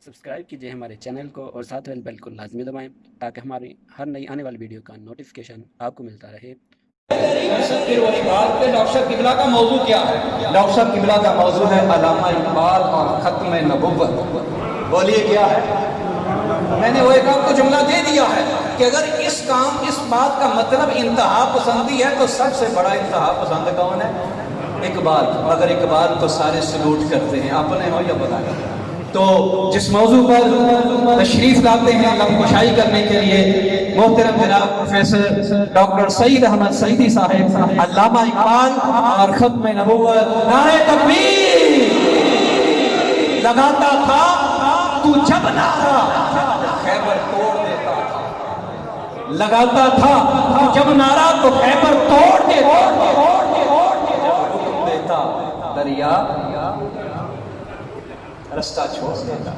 Subscribe کیجئے ہمارے channel کو اور ساتھ والے بیل کو لازمی دبائیں تاکہ ہماری ہر نئی آنے والی ویڈیو کا نوٹیفیکیشن آپ کو ملتا رہے۔ نوشاد قبلہ کا موضوع کیا ہے؟ نوشاد قبلہ کا موضوع ہے علامہ اقبال اور ختم نبوت۔ بولیے کیا ہے؟ میں نے وہ ایک آپ کو جملہ دے دیا ہے کہ اگر اس بات کا مطلب انتہا پسندی ہے تو سب سے بڑا انتہا پسند کون ہے؟ اقبال۔ مگر اقبال کو سارے سلوٹ کرتے ہیں، اپنے ہو یا بتا کر۔ تو جس موضوع پر تشریف لاتے ہیں لب کشائی کرنے کے لیے محترم جناب پروفیسر ڈاکٹر سعید احمد سعیدی صاحب، علامہ اقبال اور ختم نبوت۔ نعرہ تکبیر! لگاتا تھا تو جب نعرہ خیبر توڑ دیتا تھا، لگاتا تھا تو جب نعرہ تو خیبر توڑ دیتا، جب حکم دیتا دریا رستہ چھوڑ دیتا۔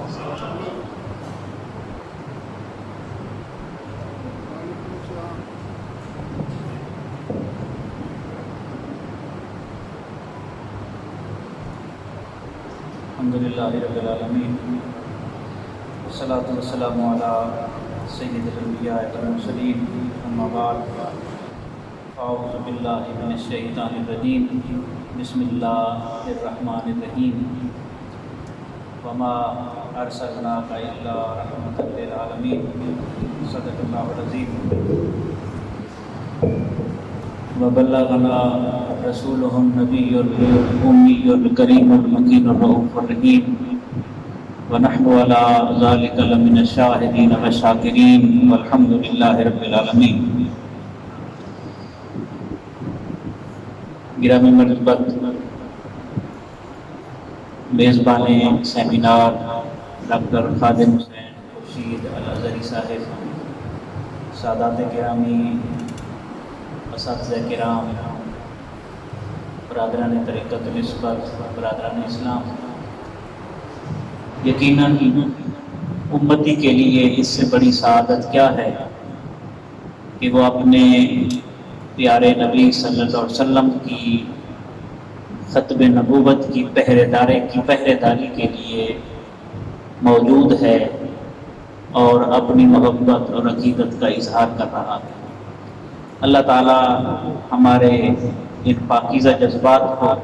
الحمدللہ رب العالمین والصلاة والسلام علی سید الانبیاء والمرسلین، اما بعد، اعوذ باللہ من الشیطان الرجیم، بسم اللہ الرحمن الرحیم، وما ارسلناک الا رحمۃ للعالمین، صدق اللہ العظیم۔ وبلغنا رسولہ النبی الامی الکریم المکین الرؤوف الرحیم، ونحن علی ذلک لمن الشاہدین والشاکرین، والحمد للہ رب العالمین۔ گرامی مرتبت میزبان سیمینار ڈاکٹر خادم حسین خورشید الازہری صاحب، سادات گرامی، اساتذہ کرام، برادران طریقت نسبت، برادران اسلام، یقیناً امتی کے لیے اس سے بڑی سعادت کیا ہے کہ وہ اپنے پیارے نبی صلی اللہ علیہ وسلم کی ختم نبوت کی پہرے داری کے لیے موجود ہے اور اپنی محبت اور عقیدت کا اظہار کر رہا ہے۔ اللہ تعالی ہمارے ان پاکیزہ جذبات کو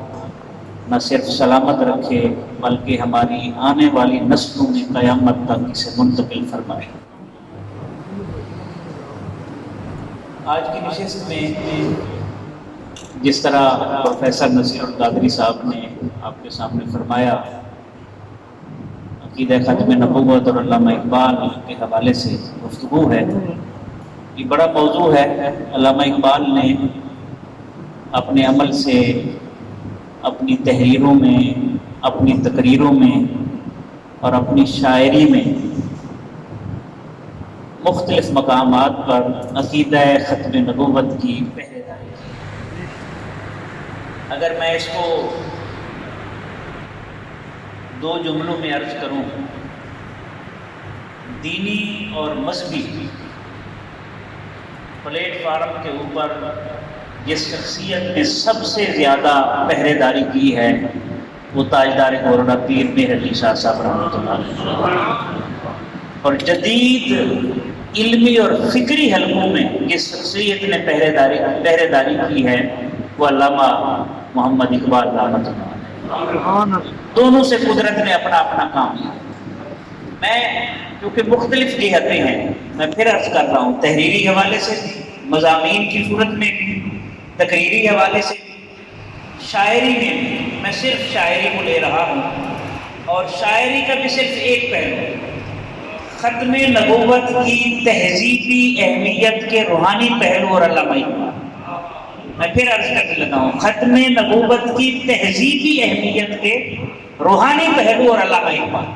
نہ صرف سلامت رکھے بلکہ ہماری آنے والی نسلوں میں قیامت تک اسے منتقل فرمائے۔ آج کی نشست میں جس طرح پروفیسر نصیر القادری صاحب نے آپ کے سامنے فرمایا، عقیدہ ختم نبوت اور علامہ اقبال کے حوالے سے گفتگو ہے۔ یہ بڑا موضوع ہے۔ علامہ اقبال نے اپنے عمل سے، اپنی تحریروں میں، اپنی تقریروں میں اور اپنی شاعری میں مختلف مقامات پر عقیدہ ختم نبوت کی پہرے داری کی۔ اگر میں اس کو دو جملوں میں عرض کروں، دینی اور مذہبی پلیٹ فارم کے اوپر جس شخصیت نے سب سے زیادہ پہرے داری کی ہے وہ تاجدار گورنر پیر مہر علی شاہ صاحب رحمۃ اللہ علیہ، اور جدید علمی اور فکری حلقوں میں جس شخصیت نے پہرے داری کی ہے وہ علامہ محمد اقبال رحمۃ اللہ علیہ۔ دونوں سے قدرت نے اپنا اپنا کام لیا۔ میں کیونکہ مختلف جہتیں ہیں، میں پھر عرض کر رہا ہوں، تحریری حوالے سے بھی، مضامین کی صورت میں بھی، تقریری حوالے سے بھی، شاعری میں بھی، میں صرف شاعری کو لے رہا ہوں، اور شاعری کا بھی صرف ایک پہلو، ختم نبوت کی تہذیبی اہمیت کے روحانی پہلو اور علامہ اقبال۔ میں پھر عرض کرنے لگا ہوں، ختم نبوت کی تہذیبی اہمیت کے روحانی پہلو اور علامہ اقبال۔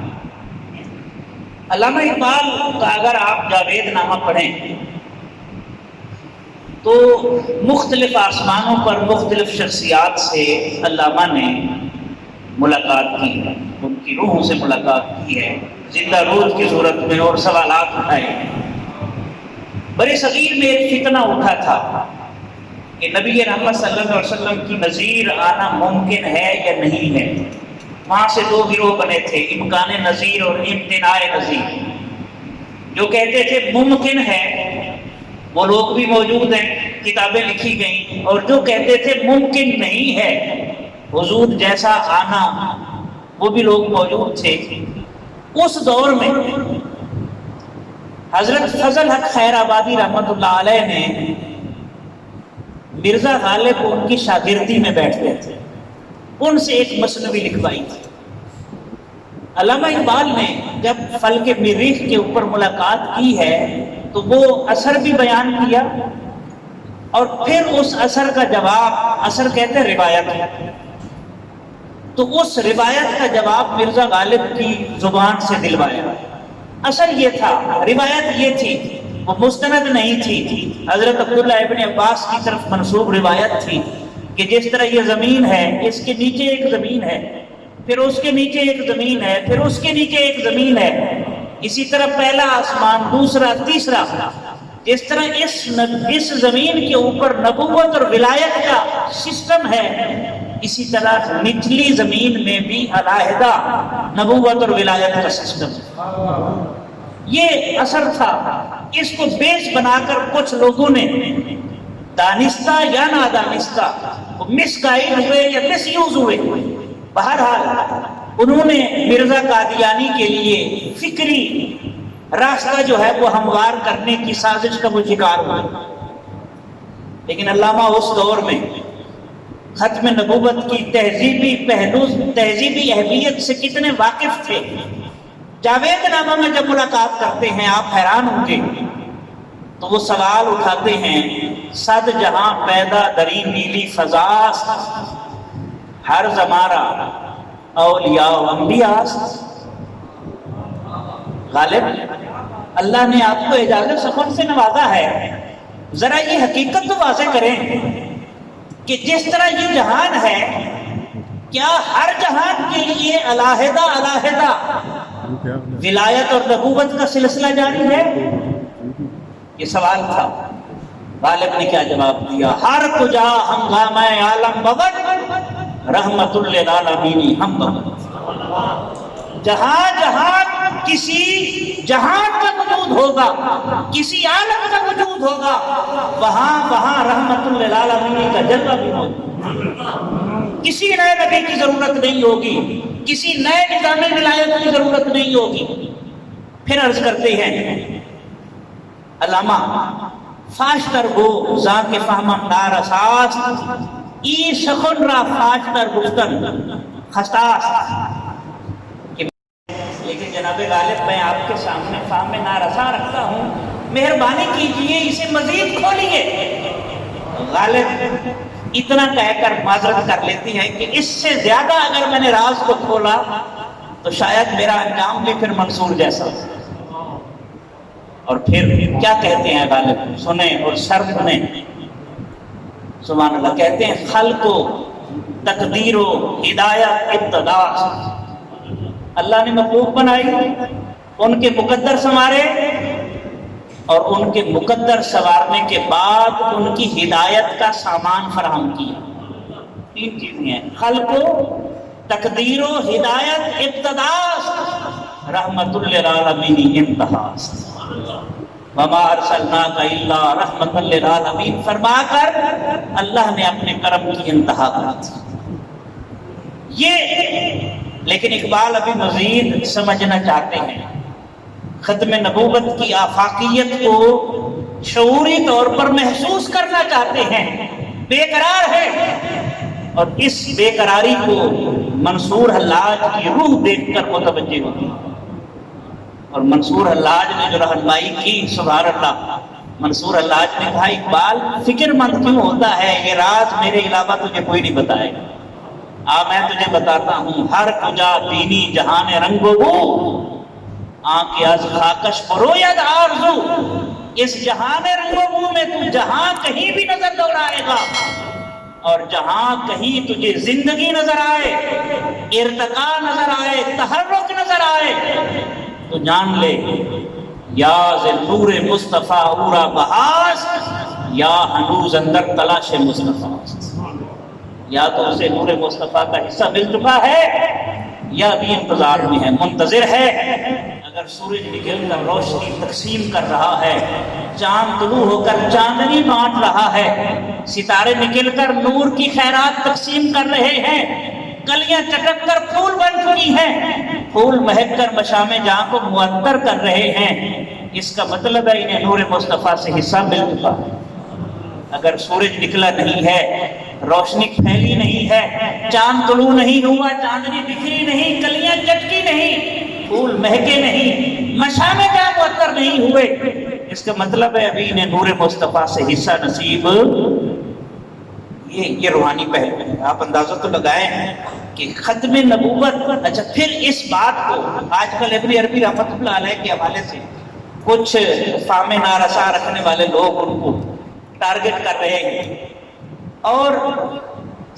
علامہ اقبال کا اگر آپ جاوید نامہ پڑھیں تو مختلف آسمانوں پر مختلف شخصیات سے علامہ نے ملاقات کی ہے، ان کی روحوں سے ملاقات کی ہے، زندہ روح کی صورت میں، اور سوالات اٹھائے۔ بڑے صغیر میں ایک فتنہ اٹھا تھا کہ نبی رحمت صلی اللہ علیہ وسلم کی نظیر آنا ممکن ہے یا نہیں ہے۔ وہاں سے دو گروہ بنے تھے، امکان نظیر اور امتناع نظیر۔ جو کہتے تھے ممکن ہے وہ لوگ بھی موجود ہیں، کتابیں لکھی گئیں، اور جو کہتے تھے ممکن نہیں ہے حضور جیسا آنا، وہ بھی لوگ موجود تھے۔ اس دور میں حضرت فضل حق خیر آبادی رحمۃ اللہ علیہ نے مرزا غالب کو ان کی شاگردی میں بیٹھتے تھے، ان سے ایک مثنوی لکھوائی تھی۔ علامہ اقبال نے جب فلک مریخ کے اوپر ملاقات کی ہے تو وہ اثر بھی بیان کیا، اور پھر اس اثر کا جواب، اثر کہتے ہیں روایت، تو اس روایت کا جواب مرزا غالب کی زبان سے دلوایا۔ اثر یہ تھا، روایت یہ تھی، وہ مستند نہیں تھی، حضرت عبداللہ ابن عباس کی طرف منسوب روایت تھی کہ جس طرح یہ زمین ہے، اس کے نیچے ایک زمین ہے، پھر اس کے نیچے ایک زمین ہے، پھر اس کے نیچے ایک زمین ہے، اسی طرح پہلا آسمان، دوسرا، تیسرا، جس طرح اس زمین کے اوپر نبوت اور ولایت کا سسٹم ہے، اسی طرح نچلی زمین میں بھی علیحدہ نبوت اور ولایت کا سسٹم ہے۔ یہ اثر تھا، اس کو بیس بنا کر کچھ لوگوں نے دانستہ یا نادانستہ مس گائیڈ ہوئے یا مس یوز ہوئے، بہرحال انہوں نے مرزا قادیانی کے لیے فکری راستہ جو ہے وہ ہموار کرنے کی سازش کا وہ شکار ہوئے۔ لیکن علامہ اس دور میں ختم نبوت کی تہذیبی پہلو، تہذیبی اہمیت سے کتنے واقف تھے۔ جاوید نامہ میں جب ملاقات کرتے ہیں آپ حیران ہوں گے، تو وہ سوال اٹھاتے ہیں، صد جہاں پیدا دری نیلی فضاست، ہر زمارہ اولیاء و انبیاء۔ غالب، اللہ نے آپ کو اجازت سخن سے نوازا ہے، ذرا یہ حقیقت تو واضح کریں کہ جس طرح یہ جہان ہے، کیا ہر جہان کے لیے علیحدہ علیحدہ ولایت اور نبوت کا سلسلہ جاری ہے؟ یہ سوال تھا۔ غالب نے کیا جواب دیا؟ ہر کجا ہنگامہ عالم بغد، رحمت للعالمین ہم بغد۔ جہاں جہاں کسی جہان کا وجود ہوگا، کسی عالم کا وجود ہوگا، وہاں وہاں رحمت للعالمین کا جلوہ بھی ہوگا۔ کسی نئے نبی کی ضرورت نہیں ہوگی، کسی نئے نظام ولایت کی ضرورت نہیں ہوگی۔ پھر عرض کرتے ہیں علامہ، فاشتر گو زاں کے فہمم دار اساس، ای شخن را فاشتر گفتن خستاس۔ لیکن جناب غالب، میں آپ کے سامنے فہم میں نارسا رکھتا ہوں، مہربانی کیجئے اسے مزید کھولیے۔ غالب اتنا کہہ کر معذرت کر لیتی ہے کہ اس سے زیادہ اگر میں نے راز کو کھولا تو شاید میرا انجام بھی پھر منصور جیسا۔ اور پھر کیا کہتے ہیں غالب، سنیں اور شرط سنیں، سبحان اللہ، کہتے ہیں خلق و تقدیر و ہدایت ابتدا، اللہ نے مخلوق بنائی، ان کے مقدر سنوارے، اور ان کے مقدر سنوارنے کے بعد ان کی ہدایت کا سامان فراہم کیا۔ تین چیزیں ہیں، خلق و تقدیر و ہدایت ابتدا، رحمت للعالمین انتہا۔ وما ارسلناک الا رحمت للعالمین فرما کر اللہ نے اپنے کرم کی انتہا کر دی۔ یہ لیکن اقبال ابھی مزید سمجھنا چاہتے ہیں، ختم نبوت کی آفاقیت کو شعوری طور پر محسوس کرنا چاہتے ہیں، بے قرار ہے، اور اس بے قراری کو منصور حلاج کی روح دیکھ کر متوجہ ہوتی ہے۔ اور منصور حلاج نے جو رہنمائی کی، سبحان اللہ، منصور حلاج نے کہا اقبال فکر مند کیوں ہوتا ہے، یہ راز میرے علاوہ تجھے کوئی نہیں بتائے گا، میں تجھے بتاتا ہوں۔ ہر کجا دینی جہان رنگ و آنکھ از خاکش بروید آرزو، اس جہان رنگ و بو میں تو جہاں کہیں بھی نظر دوڑائے گا، اور جہاں کہیں تجھے زندگی نظر آئے، ارتقاء نظر آئے، تحرک نظر آئے، تو جان لے یا نور مصطفیٰ اورا بہاس، یا ہنوز اندر تلاش مصطفیٰ، یا تو اسے نور مصطفیٰ کا حصہ مل چکا ہے، یا ابھی انتظار میں ہے، منتظر ہے؟ اگر سورج نکل کر روشنی تقسیم کر رہا ہے، چاند طلوع ہو کر چاندنی بانٹ رہا ہے، ستارے نکل کر نور کی خیرات تقسیم کر رہے ہیں، کلیاں چٹک کر پھول بن چکی ہیں، پھول مہک کر مشام جہاں کو معطر کر رہے ہیں، اس کا مطلب ہے انہیں نور مصطفیٰ سے حصہ مل چکا ہے۔ اگر سورج نکلا نہیں ہے، روشنی پھیلی نہیں ہے، چاند طلوع نہیں ہوا، چاندنی بکھری نہیں، کلیاں چٹکی نہیں، پھول مہکے نہیں، مشام جہاں معطر نہیں ہوئے، اس کا مطلب ہے ابھی انہیں نور مصطفیٰ سے حصہ نصیب۔ یہ روحانی پہلو ہے۔ آپ اندازہ تو لگائیں کہ ختم نبوت۔ اچھا، پھر اس بات کو آج کل ابن عربی رحمۃ اللہ علیہ کے حوالے سے کچھ فہم نارسا رکھنے والے لوگ ان کو ٹارگٹ کر رہے ہیں اور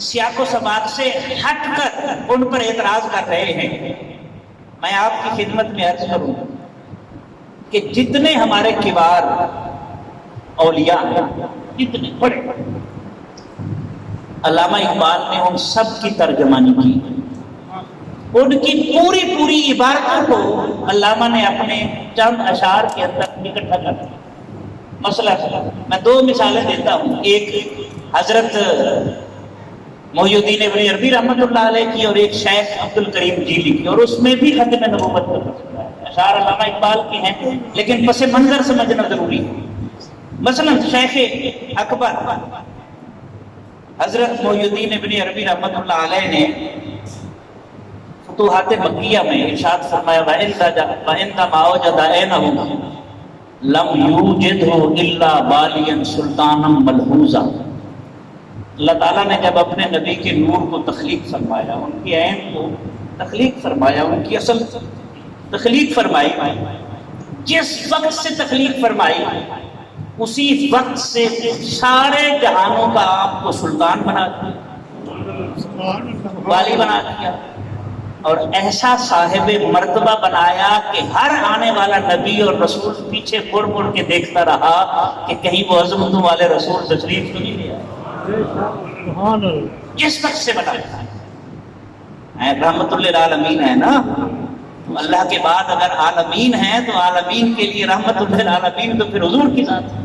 سیاق و سباق سے ہٹ کر ان پر اعتراض کر رہے ہیں۔ میں آپ کی خدمت میں عرض کروں کہ جتنے ہمارے کبار اولیاء ہیں، جتنے بڑے، علامہ اقبال نے ان سب کی ترجمانی کی، ان کی پوری پوری عبارتوں کو علامہ نے اپنے چند اشعار کے اندر اکٹھا کر دیا۔ مسئلہ میں دو مثالیں دیتا ہوں، ایک حضرت محی الدین ابن عربی رحمۃ اللہ علیہ کی اور ایک شیخ عبد الکریم جیلی کی، اور اس میں بھی ختم نبوت کا مسئلہ ہے۔ اشعار علامہ اقبال کے ہیں لیکن پس منظر سمجھنا ضروری ہے۔ مثلا شیخ اکبر حضرت محی الدین ابن عربی رحمۃ اللہ علیہ نے فتوحات مکیہ میں ارشاد فرمایا وَإِنَّمَا وَجَدَ عَيْنَهُ لَمْ يُوجِدْهُ إِلَّا بَالِيًا سُلْطَانًا مَلْحُوظًا۔ اللہ تعالیٰ نے جب اپنے نبی کے نور کو تخلیق فرمایا، ان کی عین کو تخلیق فرمایا، ان کی اصل تخلیق فرمائی، جس وقت سے تخلیق فرمائی اسی وقت سے سارے جہانوں کا آپ کو سلطان بنا دیا، والی بنا دیا، اور ایسا صاحب مرتبہ بنایا کہ ہر آنے والا نبی اور رسول پیچھے مڑ مڑ کے دیکھتا رہا کہ کہیں وہ عظمتوں والے رسول تشریف تو نہیں لے آئے۔ جس وقت سے بنایا رحمت للعالمین ہے نا، اللہ کے بعد اگر عالمین ہیں تو عالمین کے لیے رحمت للعالمین تو پھر حضور کی ذات ہے۔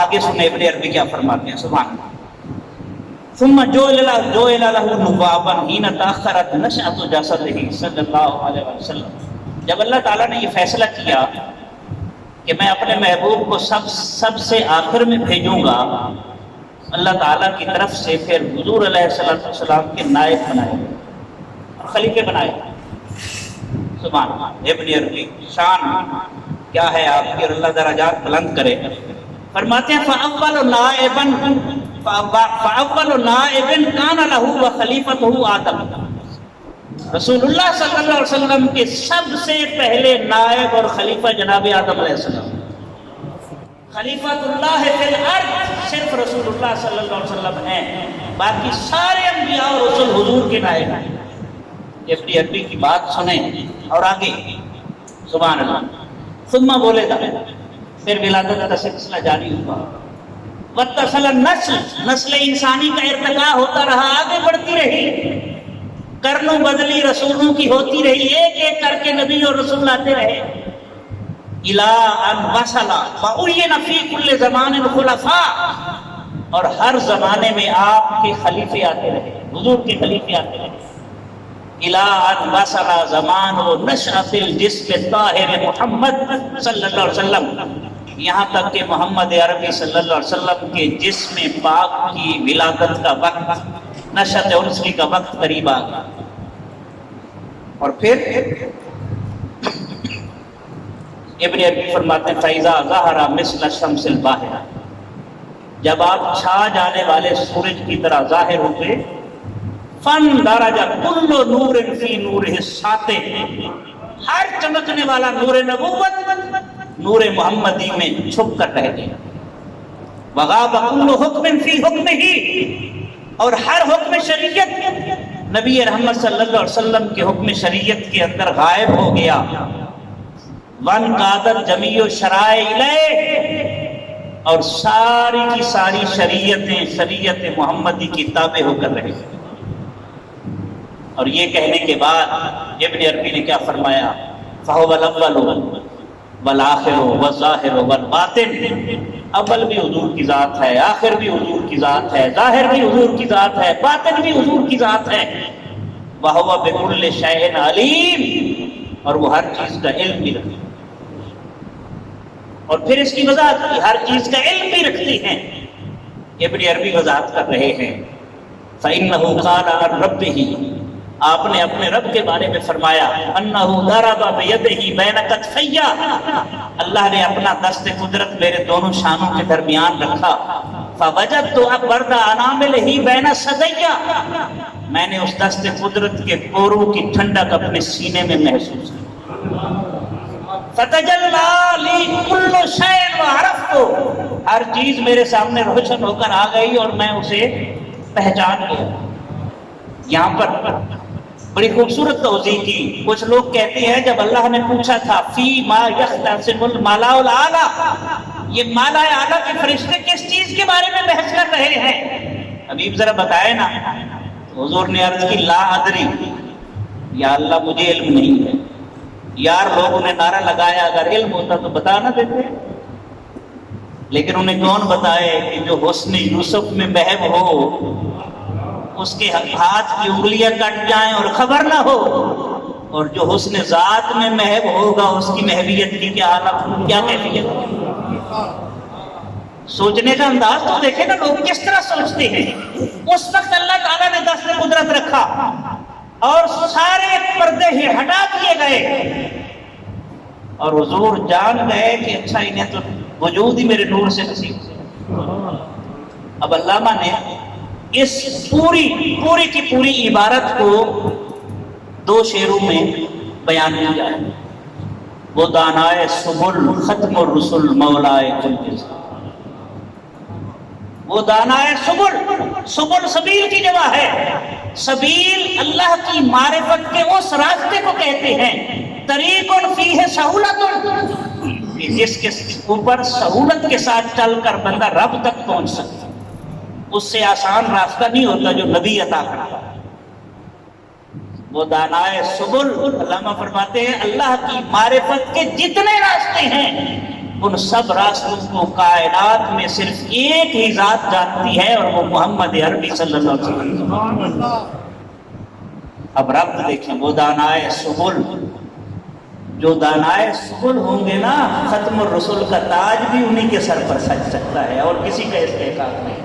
آگے سنیں ابن عربی کیا فرماتے ہیں، سبحان اللہ۔ ثم جعل له نوابا حين تاخرت نشأة جسده صلی اللہ علیہ وسلم۔ جب اللہ تعالیٰ نے یہ فیصلہ کیا کہ میں اپنے محبوب کو سب سے آخر میں بھیجوں گا، اللہ تعالیٰ کی طرف سے پھر حضور علیہ السلام کے نائب بنائے اور خلیفے بنائے۔ سبحان اللہ۔ ابن عربی شان کیا ہے آپ کی، اور اللہ درجات بلند کرے، فرماتے ہیں فَأَوَّلُ نَائِبٍ كَانَ لَهُ وَخَلِيفَتُهُ آدم۔ رسول اللہ صلی اللہ علیہ وسلم کے سب سے پہلے نائب اور خلیفہ جناب آدم علیہ السلام۔ خلیفۃ اللہ فی الارض صرف رسول اللہ صلی اللہ علیہ وسلم ہیں، باقی سارے انبیاء اور رسول حضور کے نائب ہیں۔ ابن عربی کی بات سنیں اور آگے سبحان اللہ۔ ثم بولے گا، پھر ولادت کا سلسلہ جاری ہوا، وَاتَّصَلَ النَّسْلُ، نسل انسانی کا ارتقاء ہوتا رہا، آگے بڑھتی رہی، کرنوں بدلی رسولوں کی ہوتی رہی، ایک ایک کر کے نبی اور رسول آتے رہے، إِلَىٰ أَنْ وَصَلَ وَأُعْيِنَ فِي كُلِّ زَمَانٍ خُلَفَاء، اور ہر زمانے میں آپ کے خلیفے آتے رہے، حضور کے خلیفے آتے رہے، إِلَىٰ أَنْ وَصَلَ زَمَانُ نَشْأَةِ الْجِسْمِ الطَّاهِرِ محمد صلی اللہ علیہ وسلم، یہاں تک کہ محمد عربی صلی اللہ علیہ وسلم کے جسم پاک کی ولادت کا وقت، نشأت انسلی کا وقت قریب آ گیا۔ اور پھر ابن عربی فرماتے ہیں فَإِذَا ظَهَرَ مِثْلَ الشَّمْسِ الْبَاهِرَةِ، جب آپ چھا جانے والے سورج کی طرح ظاہر ہوتے، فَانْدَرَجَ كُلُّ نُورٍ فِي نُورِهِ السَّاطِعِ، ہر چمکنے والا نور نبوت نور محمدی میں چھپ کر رہ گیا، وَغَابَ كُلُّ حُكْمٍ فِي حُكْمِهِ، اور ہر حکم شریعت نبی رحمت صلی اللہ علیہ وسلم کے حکم شریعت کے اندر غائب ہو گیا، وَانْقَادَتْ جَمِيعُ الشَّرَائِعِ إِلَيْهِ، اور ساری کی ساری شریعت محمدی کی تابع ہو کر رہے۔ اور یہ کہنے کے بعد ابن عربی نے کیا فرمایا؟ فَهُوَ الْأَوَّلُ وَالْآخِرُ وَالظَّاهِرُ وَالْبَاطِنُ، اول بھی حضور کی ذات ہے، آخر بھی حضور کی ذات ہے، ظاہر بھی حضور کی ذات ہے، باطن بھی حضور کی ذات ہے۔ وَهُوَ بِكُلِّ شَيْءٍ عَلِيمٌ، اور وہ ہر چیز کا علم بھی رکھتے ہیں۔ اور پھر اس کی وضاحت کی، ہر چیز کا علم بھی رکھتے ہیں۔ ابن عربی وضاحت کر رہے ہیں فَإِنَّهُ قَالَ عَنْ رَبِّهِ، آپ نے اپنے رب کے بارے میں فرمایا انہ ضرب بیدہ بین کتفی، اللہ نے اپنا دست قدرت میرے دونوں شانوں کے درمیان رکھا، فوجدت برد اناملہ بین صدی، میں نے اس دست قدرت کے پوروں کی ٹھنڈک اپنے سینے میں محسوس کی، فتجلی لی کل شیء وعرفت، ہر چیز میرے سامنے روشن ہو کر آ گئی اور میں اسے پہچان گیا۔ یہاں پر بڑی خوبصورت توضیح کی۔ کچھ لوگ کہتے ہیں جب اللہ نے پوچھا تھا فی ما یختصم المالا الاعلی، یہ مالا اعلی کے فرشتے کس چیز کے بارے میں بحث کر رہے ہیں؟ حبیب ذرا بتائے نا۔ حضور نے عرض کی لا ادری، یا اللہ مجھے علم نہیں ہے۔ یار لوگوں نے نعرہ لگایا اگر علم ہوتا تو بتا نہ دیتے، لیکن انہیں کون بتائے کہ جو حسن یوسف میں محو ہو اس کے ہاتھ کی انگلیاں کٹ جائیں اور خبر نہ ہو، اور جو حسن ذات میں محو ہوگا اس کی محویت کی کیا حالت، کیا کیفیت۔ سوچنے کا انداز تو دیکھیں نا، لوگ کس طرح سوچتے ہیں۔ اس وقت اللہ تعالیٰ نے دست قدرت رکھا اور سارے پردے ہی ہٹا دیے گئے، اور حضور جان گئے کہ اچھا انہیں تو وجود ہی میرے نور سے نصیب ہے۔ اب علامہ نے اس پوری کی پوری عبارت کو دو شعروں میں بیان کیا ہے۔ وہ دانائے سبل ختم الرسل مولائے کل جزا، وہ دانائے سبل، سبل سبیل کی جمع ہے۔ سبیل اللہ کی معرفت کے اس راستے کو کہتے ہیں، طریق فیہ سہولت، جس کے اوپر سہولت کے ساتھ چل کر بندہ رب تک پہنچ سکتا۔ اس سے آسان راستہ نہیں ہوتا جو نبی عطا کرتا ہے۔ وہ دانائے سبل، علامہ فرماتے ہیں اللہ کی معرفت کے جتنے راستے ہیں ان سب راستوں کو کائنات میں صرف ایک ہی ذات جانتی ہے، اور وہ محمد عربی صلی اللہ علیہ وسلم۔ اب رب دیکھیں، وہ دانائے سبل، جو دانائے سبل ہوں گے نا، ختم الرسل کا تاج بھی انہی کے سر پر سج سکتا ہے اور کسی کا استحقاق نہیں۔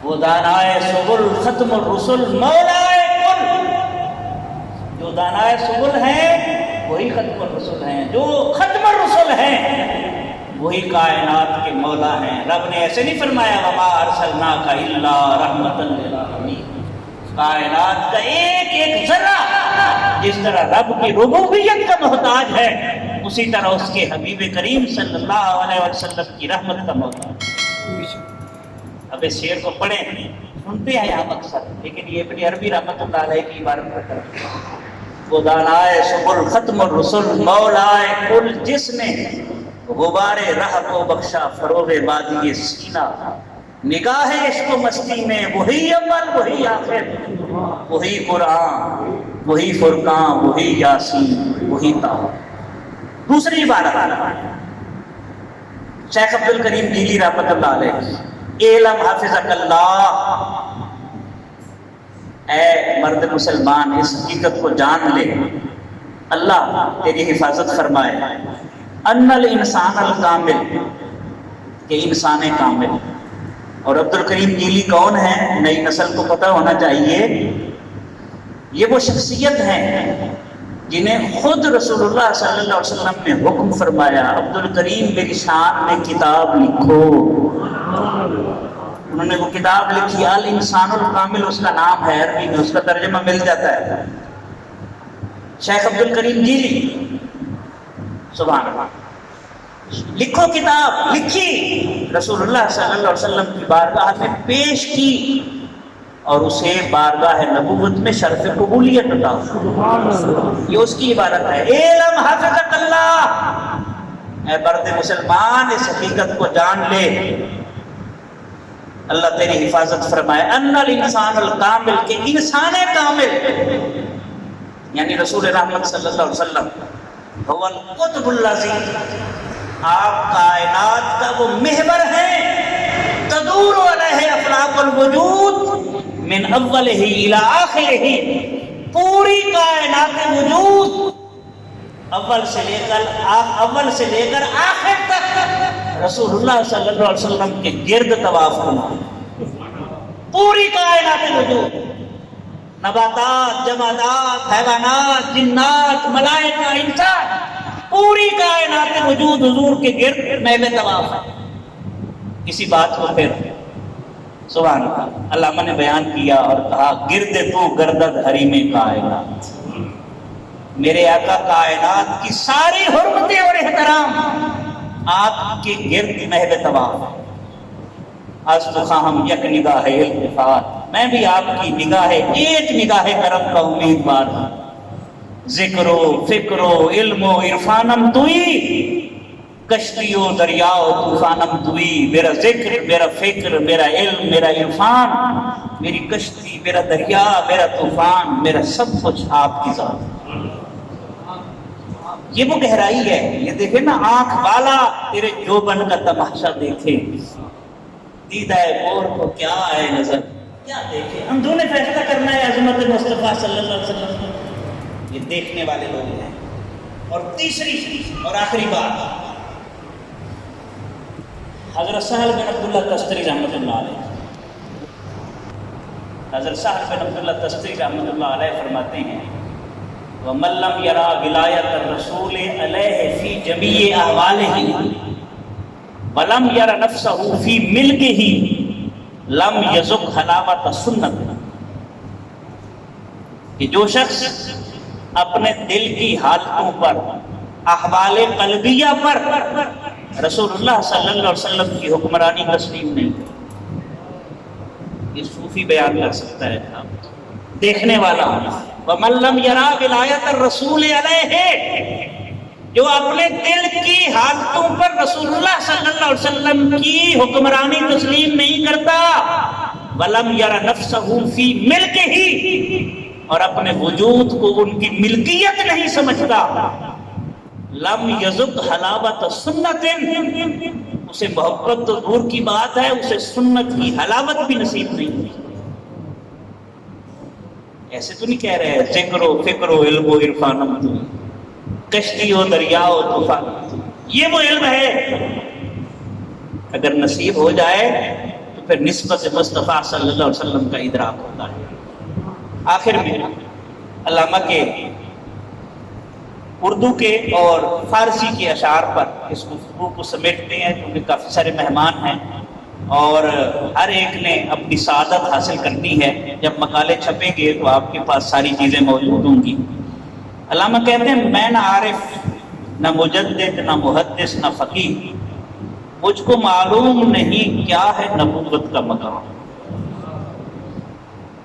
وہ دانائے سبل ختم الرسل مولائے کل، جو دانائے سبل ہیں وہی ختم الرسل ہیں، جو ختم الرسل ہیں وہی کائنات کے مولا ہیں۔ رب نے ایسے نہیں فرمایا وما ارسلناک الا رحمۃ للعالمین، کائنات کا ایک ایک ذرہ جس طرح رب کی ربوبیت کا محتاج ہے، اسی طرح اس کے حبیب کریم صلی اللہ علیہ وسلم کی رحمت کا محتاج۔ اب اس شعر کو پڑھیں، سنتے ہیں آپ اکثر، لیکن یہ ابن عربی رحمۃ اللہ علیہ کی عبارت پر کرتے ہیں۔ وہ دانائے سبل ختم الرسل مولائے کل، جس نے غبار رہ کو بخشا فروغ بادی سینہ، نگاہ عشق و مستی میں وہی اول وہی آخر، وہی قرآن وہی فرقان وہی یاسین وہی طٰہٰ۔ دوسری عبارت شیخ عبد الکریم جیلی رحمۃ اللہ علیہ، اعلم حافظک اللہ، اے مرد مسلمان اس حقیقت کو جان لے اللہ تیری حفاظت فرمائے، ان الانسان الکامل، کہ انسان کامل۔ اور عبد الکریم جیلی کون ہیں؟ نئی نسل کو پتہ ہونا چاہیے، یہ وہ شخصیت ہیں جنہیں خود رسول اللہ صلی اللہ علیہ وسلم نے حکم فرمایا عبد الکریم میری شان میں کتاب لکھو۔ انہوں نے وہ کتاب لکھی الانسان الکامل، اس کا نام ہے، عربی میں اس کا ترجمہ مل جاتا ہے شیخ عبد الکریم جیلی، سبحان اللہ۔ لکھو کتاب، لکھی، رسول اللہ صلی اللہ علیہ وسلم کی بارگاہ میں پیش کی، اور اسے بارگاہ نبوت میں شرف قبولیت عطا ہوئی۔ یہ اس کی عبارت ہے، اعلم حافظک اللہ، اے مرد مسلمان اس حقیقت کو جان لے اللہ تیری حفاظت فرمائے. ان الانسان الکامل، کہ انسان کامل یعنی رسول رحمت صلی اللہ علیہ وسلم هو القطب الذی، آپ کائنات کا وہ محور ہیں، تدور علیہ افلاک الوجود من اولہ الی آخرہ، پوری کائنات وجود اول سے لے کر آخر تک رسول اللہ صلی اللہ علیہ وسلم کے گرد طواف کرنا. پوری کائنات وجود، نباتات، جمادات، حیوانات، جنات، ملائکہ، انسان، پوری کائنات وجود حضور کے گرد محو طواف ہے. اسی بات کو پھر سبحان اللہ علامہ نے بیان کیا اور کہا گرد تو گردد حریم کائنات، میرے آقا کائنات کی ساری حرمتیں اور احترام آپ کے گرد محو طواف. آج تو خواہم یک نگاہ التفات، میں بھی آپ کی نگاہ ایک نگاہ کرم کا امیدوار ہوں. ذکر و فکر و علم و عرفانم توئی، کشتی و دریا و طوفانم توئی. میرا ذکر، میرا فکر، میرا علم، میرا عرفان، میری کشتی، میرا دریا، میرا طوفان، میرا سب کچھ آپ کی ذات. یہ وہ گہرائی ہے. یہ دیکھیں نا، آنکھ والا تیرے جوبن کا تماشا دیکھے، دیدہ گور کو کیا آئے نظر، کیا دیکھے. ہم دونوں فیصلہ کرنا ہے عظمت مصطفیٰ صلی اللہ علیہ وسلم. یہ دیکھنے والے لوگ ہیں. اور تیسری اور آخری بات، حضرت سہل بن عبداللہ تستری رحمۃ اللہ علیہ، حضرت سہل بن عبداللہ تستری رحمۃ اللہ علیہ فرماتے ہیں وَمَن لَّمْ يَرَى وِلَایَةَ الرَّسُولِ عَلَیْهِ فِی جَمِیعِ أَحْوَالِهِ وَلَمْ يَرَ نَفْسَهُ فِی مِلْکِهِ لَمْ يَذُقْ حَلَاوَةَ السُنَّةِ. کہ جو شخص اپنے دل کی حالتوں پر، احوال قلبیہ پر رسول اللہ صلی اللہ علیہ وسلم کی حکمرانی تسلیم نہیں، یہ صوفی بیان کر سکتا ہے دیکھنے والا. وَمَن لَّمْ يَرَى وِلَایَةَ الرَّسُولِ عَلَیْهِ، جو اپنے دل کی حالتوں پر رسول اللہ صلی اللہ علیہ وسلم کی حکمرانی تسلیم نہیں کرتا. وَلَمْ يَرَ نَفْسَهُ فِی مِلْکِهِ، اور اپنے وجود کو ان کی ملکیت نہیں سمجھتا. لَمْ يَذُقْ حَلَاوَةَ السُنَّةِ، اسے محبت تو دور کی بات ہے، اسے سنت کی حلاوت بھی نصیب نہیں ہوئی. ایسے تو نہیں کہہ رہے ہیں ذکر و فکر و علم و عرفانم تو، کشتی و دریا و طوفان، یہ وہ علم ہے. اگر نصیب ہو جائے تو پھر نسبت مصطفیٰ صلی اللہ علیہ وسلم کا ادراک ہوتا ہے. آخر میں علامہ کے اردو کے اور فارسی کے اشعار پر اس گفتگو کو سمیٹتے ہیں، کیونکہ کافی سارے مہمان ہیں اور ہر ایک نے اپنی سعادت حاصل کرنی ہے. جب مقالے چھپیں گے تو آپ کے پاس ساری چیزیں موجود ہوں گی. علامہ کہتے ہیں میں نہ عارف، نہ مجدد، نہ محدث، نہ فقیہ، مجھ کو معلوم نہیں کیا ہے نبوت کا مقام.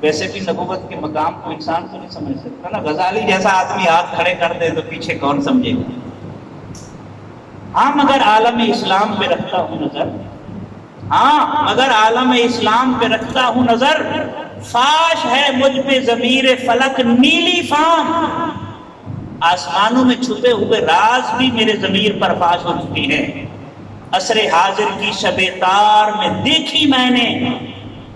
ویسے بھی نبوت کے مقام کو انسان تو نہیں سمجھ سکتا نا. غزالی جیسا آدمی ہاتھ کھڑے کر دے تو پیچھے کون سمجھے گا. ہاں مگر عالم اسلام پہ رکھتا ہوں نظر، ہاں مگر عالم اسلام پہ رکھتا ہوں نظر، فاش ہے مجھ پہ ضمیر فلک نیلی فام. آسمانوں میں چھپے ہوئے راز بھی میرے ضمیر پر فاش ہو چکے ہیں. عصر حاضر کی شب تار میں دیکھی میں نے،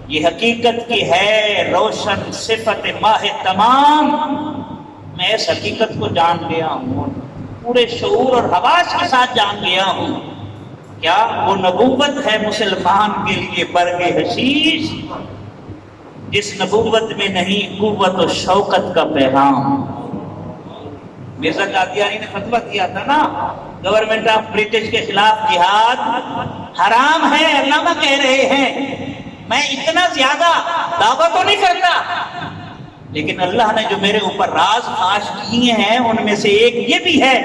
یہ حقیقت کی ہے روشن صفت ماہ تمام. میں اس حقیقت کو جان گیا ہوں، پورے شعور اور حواس کے ساتھ جان گیا ہوں. کیا وہ نبوت ہے مسلمان کے لیے برگ حشیش، جس نبوت میں نہیں قوت و شوکت کا پیغام. مرزا قادیانی نے فتویٰ دیا تھا نا، گورنمنٹ آف برٹش کے خلاف جہاد حرام ہے. علامہ کہہ رہے ہیں میں اتنا زیادہ دعویٰ تو نہیں کرتا، لیکن اللہ نے جو میرے اوپر راز فاش کیے ہیں ان میں سے ایک یہ بھی ہے،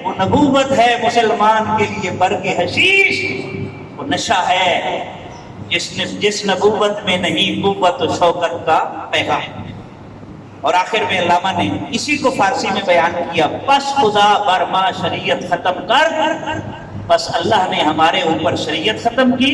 وہ نبوت ہے مسلمان کے لیے برگ حشیش، وہ نشہ ہے جس نبوت میں نہیں قوت و شوکت کا پیغام. اور آخر میں علامہ نے اسی کو فارسی میں بیان کیا، پس خدا برما شریعت ختم کر. بس اللہ نے ہمارے اوپر شریعت ختم کی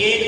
1